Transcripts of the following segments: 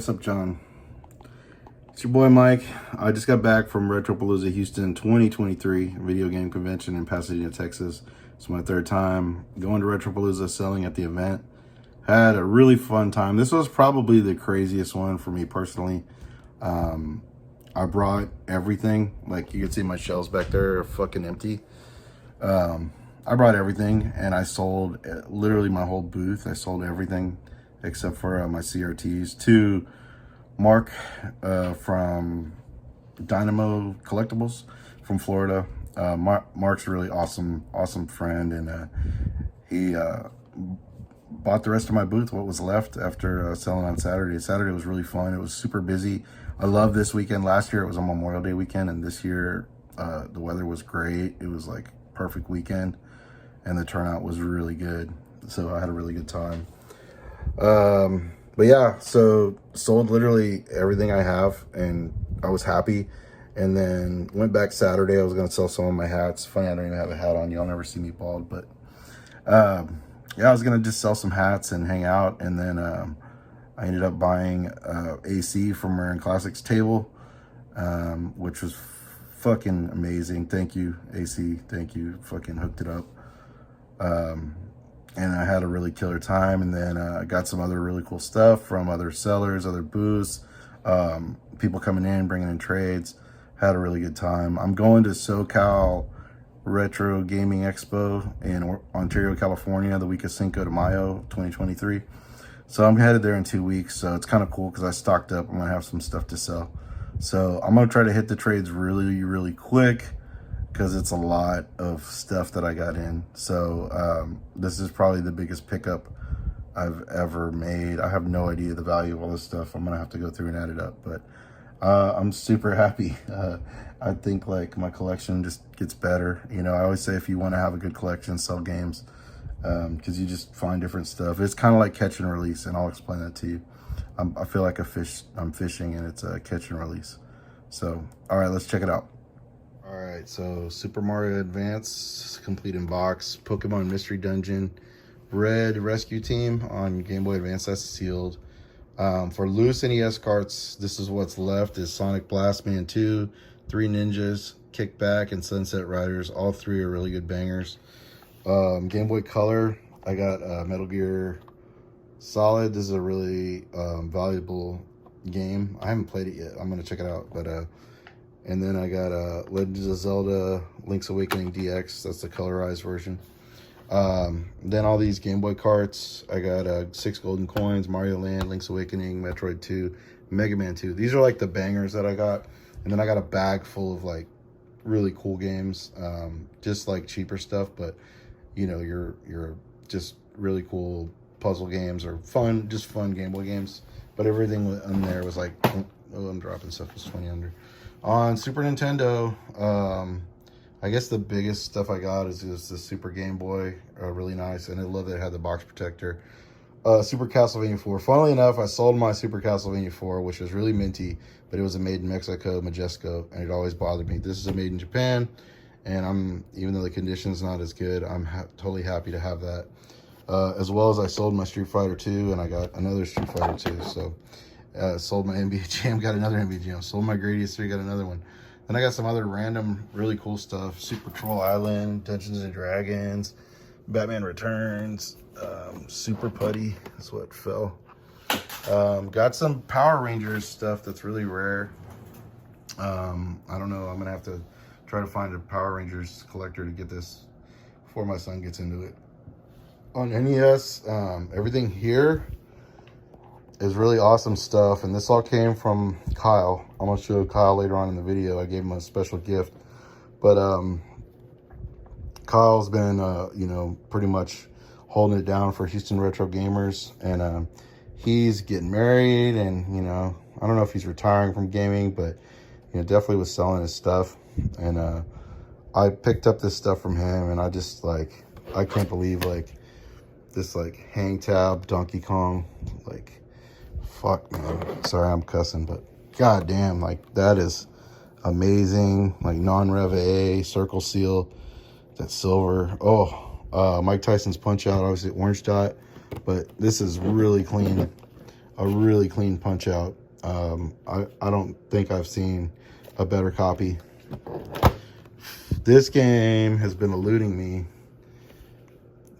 what's up, John? It's your boy Mike. I just got back from Retropalooza Houston 2023 video game convention in Pasadena, Texas. It's my third time going to Retropalooza, selling at the event. Had a really fun time. This was probably the craziest one for me personally. I brought everything. Like you can see my shelves back there are fucking empty. I brought everything and I sold literally my whole booth. I sold everything except for my CRTs to Mark from Dynamo Collectibles from Florida. Mark's a really awesome friend, and he bought the rest of my booth, what was left after selling on Saturday. Saturday was really fun. It was super busy. I love this weekend. Last year it was a Memorial Day weekend, and this year the weather was great. It was like perfect weekend, and the turnout was really good. So I had a really good time. But yeah, so sold literally everything I have, and I was happy. And then went back Saturday. I was going to sell some of my hats. Funny, I don't even have a hat on. Y'all never see me bald, but yeah, I was going to just sell some hats and hang out. And then I ended up buying AC from Marin Classics table, which was fucking amazing. Thank you, AC. Thank you. Fucking hooked it up. And I had a really killer time. And then I got some other really cool stuff from other sellers, other booths, people coming in, bringing in trades. Had a really good time. I'm going to SoCal Retro Gaming Expo in Ontario, California, the week of Cinco de Mayo, 2023. So I'm headed there in 2 weeks. So it's kind of cool because I stocked up. I'm going to have some stuff to sell. So I'm going to try to hit the trades really, really quick, because it's a lot of stuff that I got in. So this is probably the biggest pickup I've ever made. I have no idea the value of all this stuff. I'm gonna have to go through and add it up, but I'm super happy. I think like my collection just gets better. You know, I always say if you want to have a good collection, sell games, because you just find different stuff. It's kind of like catch and release, and I'll explain that to you. I feel like I'm fishing, and it's a catch and release. So, all right, let's check it out. All right, so Super Mario Advance, complete in box, Pokemon Mystery Dungeon, Red Rescue Team on Game Boy Advance, that's sealed. For loose NES carts, this is what's left, is Sonic Blast Man 2, Three Ninjas, Kickback, and Sunset Riders. All three are really good bangers. Game Boy Color, I got Metal Gear Solid. This is a really valuable game. I haven't played it yet. I'm going to check it out, but... And then I got Legend of Zelda Link's Awakening DX. That's the colorized version. Then all these Game Boy carts. I got 6 golden coins, Mario Land, Link's Awakening, Metroid 2, Mega Man 2. These are like the bangers that I got. And then I got a bag full of like really cool games. Just like cheaper stuff, but you know, you're just really cool puzzle games or just fun Game Boy games. But everything in there was like, oh, I'm dropping stuff. It's 20 under. On Super Nintendo, I guess the biggest stuff I got is the Super Game Boy, really nice, and I love that it had the box protector. Super Castlevania 4. Funnily enough, I sold my Super Castlevania 4, which was really minty, but it was a made in Mexico, Majesco, and it always bothered me. This is a made in Japan, and even though the condition's not as good, I'm totally happy to have that. As well as I sold my Street Fighter 2, and I got another Street Fighter 2, so... sold my NBA Jam, got another NBA Jam. Sold my Gradius 3, got another one. Then I got some other random, really cool stuff. Super Troll Island, Dungeons and Dragons, Batman Returns, Super Putty, that's what fell. Got some Power Rangers stuff that's really rare. I don't know, I'm gonna have to try to find a Power Rangers collector to get this before my son gets into it. On NES, everything here is really awesome stuff, and this all came from Kyle. I'm gonna show Kyle later on in the video. I gave him a special gift, but Kyle's been you know, pretty much holding it down for Houston Retro Gamers, and he's getting married, and you know, I don't know if he's retiring from gaming, but you know, definitely was selling his stuff, and I picked up this stuff from him, and I just like, I can't believe like this like hang tab Donkey Kong, like, fuck, man. Sorry, I'm cussing, but goddamn, like, that is amazing. Like, non-rev A, circle seal, that silver. Oh, Mike Tyson's Punch Out, obviously orange dot, but this is really clean. a really clean punch out. I don't think I've seen a better copy. This game has been eluding me.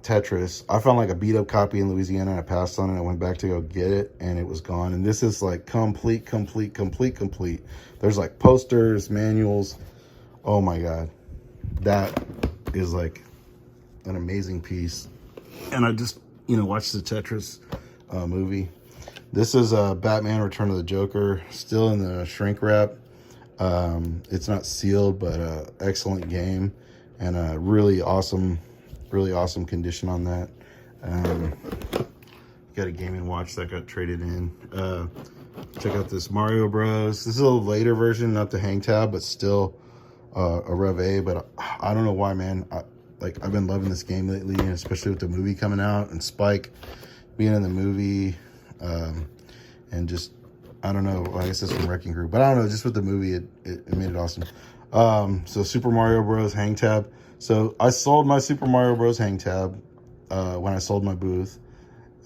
Tetris. I found like a beat up copy in Louisiana. I passed on it. I went back to go get it and it was gone. And this is like complete. There's like posters, manuals. Oh my God. That is like an amazing piece. And I just, watched the Tetris movie. This is Batman Return of the Joker, still in the shrink wrap. It's not sealed, but excellent game and a really awesome condition on that. Got a Game & Watch that got traded in. Check out this Mario Bros. This is a little later version, not the hang tab, but still a Rev A. But I don't know why, man. I've been loving this game lately, and especially with the movie coming out and Spike being in the movie, and just, I don't know. I guess it's from Wrecking Crew, but I don't know. Just with the movie, it made it awesome. So Super Mario Bros. Hang tab. So I sold my Super Mario Bros. Hang tab when I sold my booth,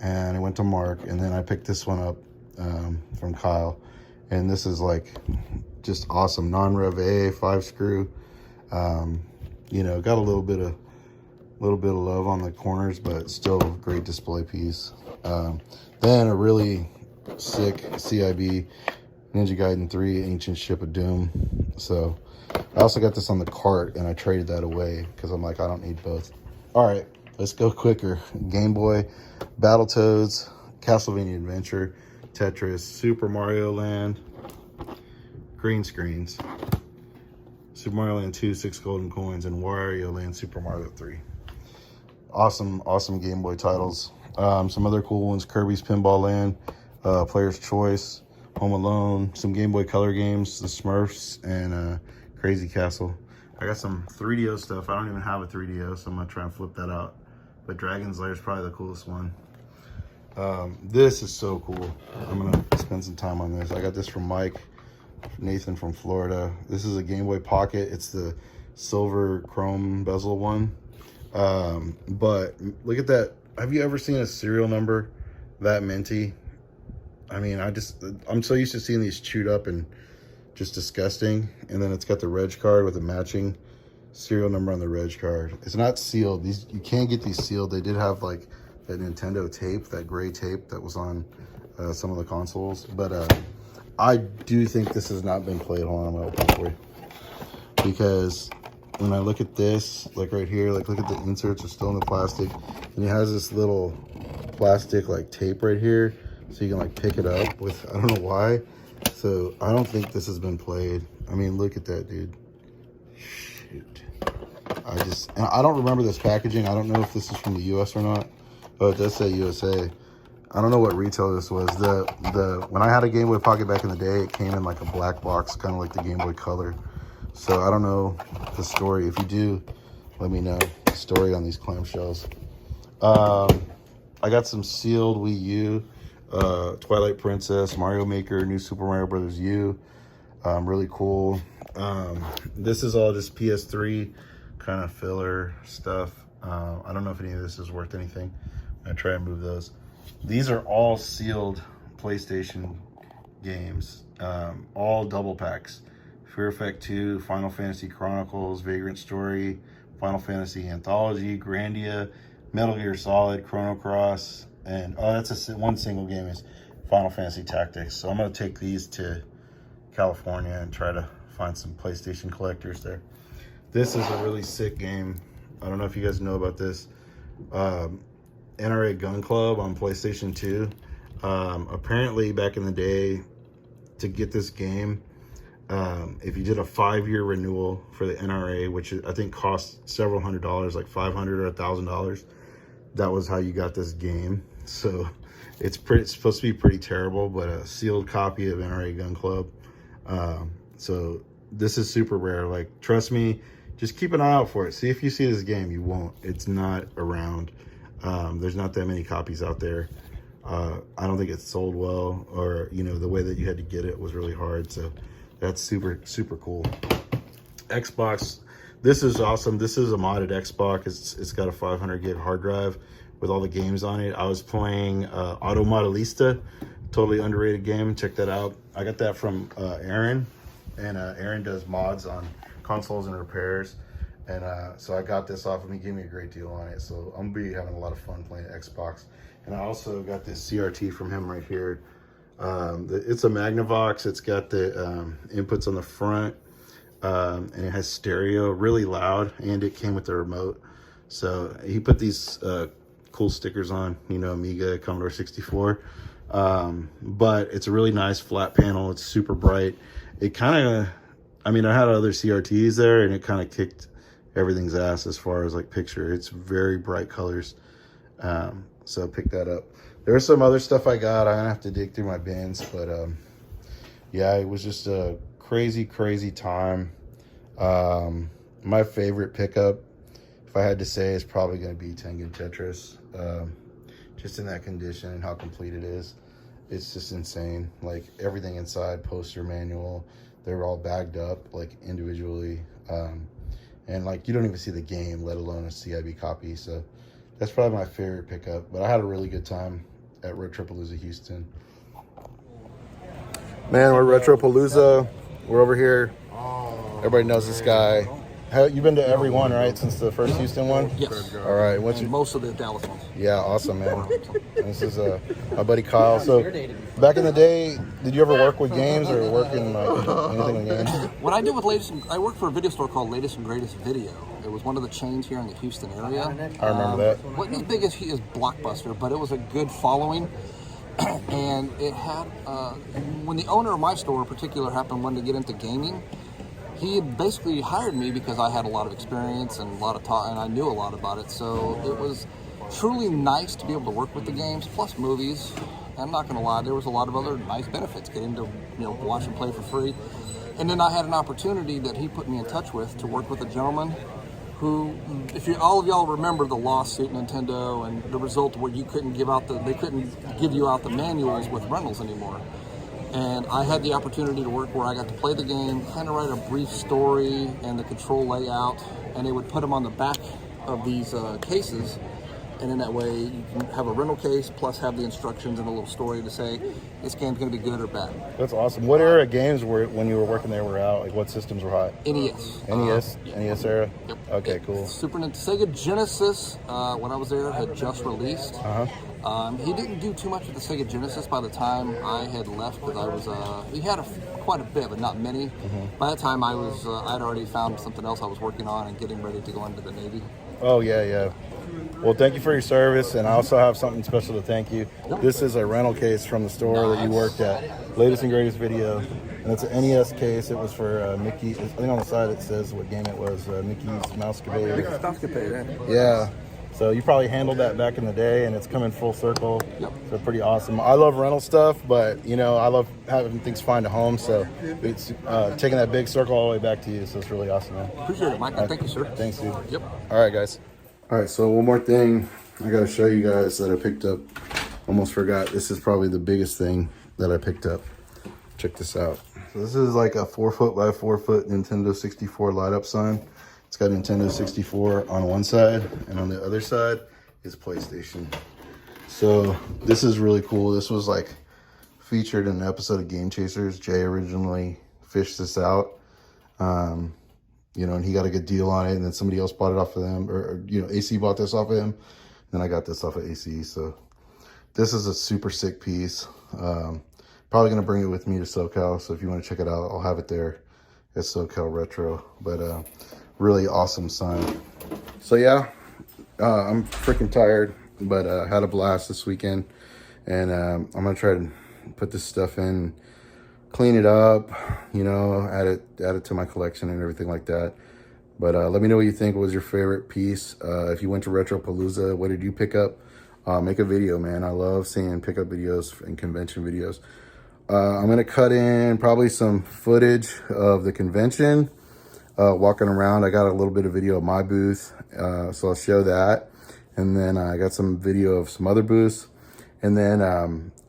and I went to Mark, and then I picked this one up from Kyle, and this is like just awesome. Non-Rev A, 5-screw. Got a little bit of love on the corners, but still a great display piece. Then a really sick CIB Ninja Gaiden 3 Ancient Ship of Doom. So I also got this on the cart and I traded that away because I'm like, I don't need both. All right, let's go quicker. Game Boy, Battletoads, Castlevania Adventure, Tetris, Super Mario Land, green screens, Super Mario Land 2, 6 golden coins, and Wario Land Super Mario 3. Awesome Game Boy titles. Some other cool ones, Kirby's Pinball Land, Player's Choice, Home Alone, some Game Boy Color games, the Smurfs, and Crazy Castle. I got some 3DO stuff. I don't even have a 3DO, so I'm gonna try and flip that out. But Dragon's Lair is probably the coolest one. This is so cool. I'm gonna spend some time on this. I got this from Nathan from Florida. This is a Game Boy Pocket. It's the silver chrome bezel one. But look at that. Have you ever seen a serial number that minty? I mean, I'm so used to seeing these chewed up and just disgusting. And then it's got the reg card with a matching serial number on the reg card. It's not sealed. You can't get these sealed. They did have like that Nintendo tape, that gray tape that was on some of the consoles. But I do think this has not been played. Hold on, I'm gonna open it for you. Because when I look at this, like right here, like look at the inserts are still in the plastic. And it has this little plastic like tape right here. So you can like pick it up with, I don't know why. So I don't think this has been played. I mean, look at that, dude. Shoot. And I don't remember this packaging. I don't know if this is from the US or not. Oh, it does say USA. I don't know what retail this was. When I had a Game Boy Pocket back in the day, it came in like a black box, kind of like the Game Boy Color. So I don't know the story. If you do, let me know the story on these clamshells. I got some sealed Wii U, Twilight Princess, Mario Maker, New Super Mario Bros. U. Really cool. This is all just PS3 kind of filler stuff. I don't know if any of this is worth anything. I'm gonna try and move those. These are all sealed PlayStation games, all double packs. Fear Effect 2, Final Fantasy Chronicles, Vagrant Story, Final Fantasy Anthology, Grandia, Metal Gear Solid, Chrono Cross, and that's one single game is Final Fantasy Tactics. So I'm gonna take these to California and try to find some PlayStation collectors there. This is a really sick game. I don't know if you guys know about this. NRA Gun Club on PlayStation 2. Apparently back in the day, to get this game, if you did a 5-year renewal for the NRA, which I think cost several $100s, like $500 or $1,000, that was how you got this game. So it's supposed to be pretty terrible, but a sealed copy of NRA Gun Club. So this is super rare. Like, trust me, just keep an eye out for it. See if you see this game. You won't. It's not around. There's not that many copies out there. I don't think it's sold well, or the way that you had to get it was really hard. So that's super cool. Xbox, this is awesome. This is a modded Xbox. It's got a 500 gig hard drive with all the games on it. I was playing Auto Modelista totally underrated game. Check that out. I got that from Aaron, and Aaron does mods on consoles and repairs. And so I got this off of him. He gave me a great deal on it. So I'm gonna be having a lot of fun playing Xbox. And I also got this CRT from him right here. It's a Magnavox. It's got the inputs on the front, and it has stereo, really loud, and it came with the remote. So he put these cool stickers on, you know, Amiga, Commodore 64. But it's a really nice flat panel. It's super bright. It kind of, I mean, I had other CRTs there, and it kind of kicked everything's ass as far as like picture. It's very bright colors. So pick that up. There's some other stuff I got. I'm gonna have to dig through my bins, but yeah, it was just a crazy time. My favorite pickup, if I had to say, is probably gonna be Tengen Tetris. Just in that condition and how complete it is, it's just insane. Like everything inside, poster, manual, they're all bagged up like individually, and like you don't even see the game, let alone a CIB copy. So that's probably my favorite pickup. But I had a really good time at Retropalooza Houston. Man, we're at Retropalooza. We're over here. Everybody knows this guy. You've been to every one, right, since the first Houston one? Yes. All right. Most of the Dallas ones. Yeah, awesome, man. And this is my buddy Kyle. So back in the day, did you ever work with games or work in like anything with games? What I did with I worked for a video store called Latest and Greatest Video. It was one of the chains here in the Houston area. I remember that. Wasn't as big as Blockbuster, but it was a good following. And it had, when the owner of my store in particular wanted to get into gaming, he had basically hired me because I had a lot of experience and a lot of and I knew a lot about it. So it was truly nice to be able to work with the games, plus movies. I'm not going to lie, there was a lot of other nice benefits, getting to watch and play for free. And then I had an opportunity that he put me in touch with to work with a gentleman who, all of y'all remember the lawsuit Nintendo and the result where they couldn't give you out the manuals with rentals anymore. And I had the opportunity to work where I got to play the game, kind of write a brief story and the control layout, and they would put them on the back of these cases. And in that way, you can have a rental case plus have the instructions and a little story to say this game's going to be good or bad. That's awesome. What era games when you were working there were out? Like what systems were hot? NES. NES era? Yep. Okay, cool. Super Nintendo, Sega Genesis, when I was there, had just released. He didn't do too much with the Sega Genesis by the time I had left because I was, he had quite a bit, but not many. By that time I'd already found something else I was working on and getting ready to go into the Navy. Oh, yeah. Well, thank you for your service, and I also have something special to thank you. This is a rental case from the store that you worked at, Latest and Greatest Video, and it's an NES case. It was for Mickey. I think on the side it says what game it was, Mickey's Mousecapade. Mickey's Mousecapade, yeah. So you probably handled that back in the day, and it's coming full circle. Yep. So pretty awesome. I love rental stuff, but I love having things find a home. So it's taking that big circle all the way back to you. So it's really awesome, man. Appreciate it, Mike. Thank you, sir. Thanks, dude. Yep. All right, guys. All right, so one more thing I got to show you guys that I picked up. Almost forgot. This is probably the biggest thing that I picked up. Check this out. So this is like a 4-foot by 4-foot Nintendo 64 light up sign. It's got Nintendo 64 on one side, and on the other side is PlayStation. So this is really cool. This was like featured in an episode of Game Chasers. Jay originally fished this out. And he got a good deal on it, and then somebody else bought it off of them, or AC bought this off of him. Then I got this off of AC. So this is a super sick piece. Probably gonna bring it with me to SoCal. So if you want to check it out, I'll have it there at SoCal Retro. But really awesome sign. So yeah, I'm freaking tired, but had a blast this weekend, and I'm gonna try to put this stuff in, clean it up, add it to my collection and everything like that. But let me know what you think. What was your favorite piece? If you went to Retropalooza, what did you pick up? Make a video, man. I love seeing pickup videos and convention videos. I'm gonna cut in probably some footage of the convention, walking around. I got a little bit of video of my booth, so I'll show that. And then I got some video of some other booths. And then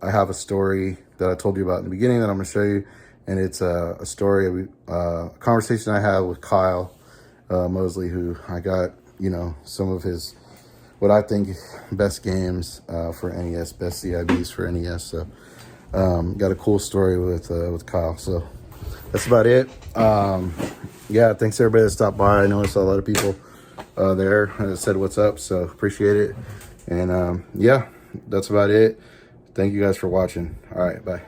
I have a story that I told you about in the beginning that I'm gonna show you. And it's a story, a conversation I had with Kyle Mosley, who I got, some of his, what I think best games for NES, best CIBs for NES. So Got a cool story with Kyle. So that's about it. Yeah, thanks everybody that stopped by. I know I saw a lot of people there that said what's up, so appreciate it. And yeah, that's about it. Thank you guys for watching. All right, bye.